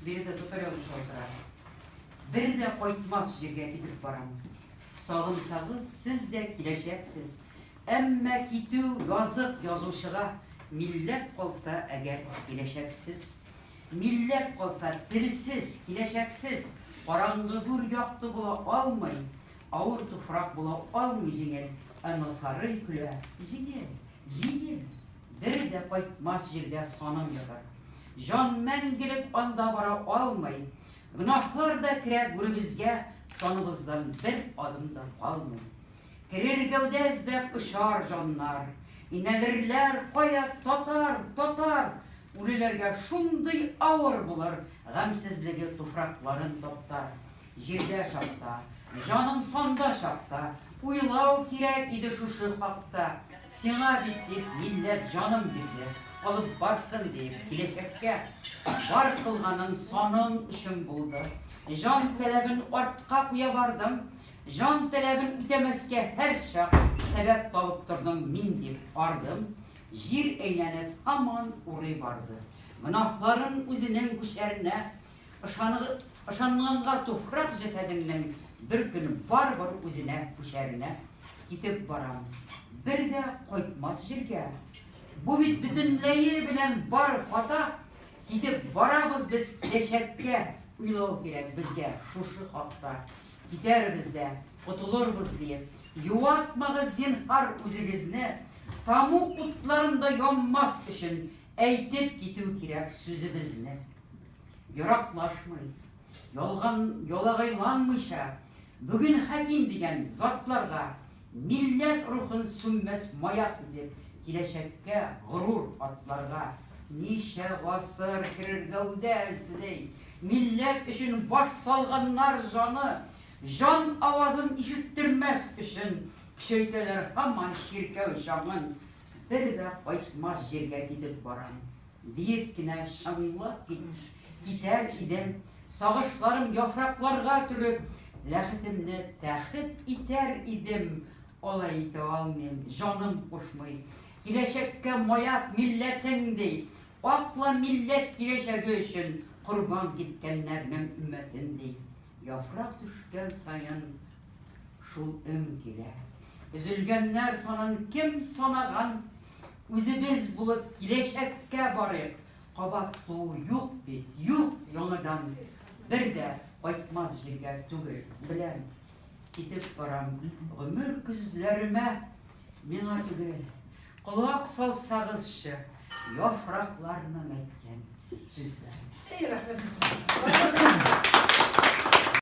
берде туториалын шалтыра. Bir de koytmaz жерге gidip baram. Sağımsağız siz de kileşeksiz. Emme kitu yazık yazışığa millet olsa eğer kileşeksiz. Millet olsa dilsiz, kileşeksiz. Karanlığı bir yaktı bula almayın. Ağır tufrak bula almayın. Ama sarı küle jigel. Bir de koytmaz жерге sanım yatar. Can mengilik anda bara almayın. Günahlar da kirer gürümüzge, sonumuzdan bir adım da kalmayın. Kirer gövdezde kışar canlar, inelirler koya totar. Ulilerge şunday ağır bulur, gamsizligi tufrakların toptar. Jirde şapta, canın sonda şapta, uylav kirek idi şu hakta. Sina bitti, millet canım bitti. Alıp barsın deyip kileşekке var kılganın sonun işim buldu. Can talebin ortqa kuya vardım. Can talebin ütemeske her şak sebep talıp durdum min deyip ardım. Jir eğlenip aman uğray vardı. Günahların üzünün kuşerine ışanlığınga tufrak cesedinin bir gün var üzüne kuşerine gidip baram. Bir de koytmaz jirge. Bu bütünleyi bilen bar fata gidip varabız biz kileşekке uylav gerek bizge şu hakta gider bizde kutuluruz diye yuvatmağız zinhar üzübizne tamu kutlarında yanmaz için eğitip gidiyor gerek sözübizne yoraklaşmayın yola gaylanmışa bugün hakim diyen zatlarga millet ruhun sünmez mayak edip kileşekке gurur atlarga nişe vasır kirgavde izley millet için baş salganlar canı can avazın işittirmez için şeyteler hemen şirke şamın bir de koytmaz yerge gidip varan deyip yine şanlak gitmiş gider idim sağışlarım yapraklarga türüp lehtimni tehit iter idim olay ite almayayım canım koşmayı kileşekке moyak milletin değil akla millet kileşe için kurban gitkenlerinin ümmetin değil yaprak düşken sayın şu ön kile üzülgenler sanın kim sonagan üzübiz bulup kileşekke barık kabattuğu yok bit yok yanıdan bir de koytmaz jirge tügül bilen gidip baram ömür küzlerime mina tügül kulak salsağızşı yapraklarının etken sözler.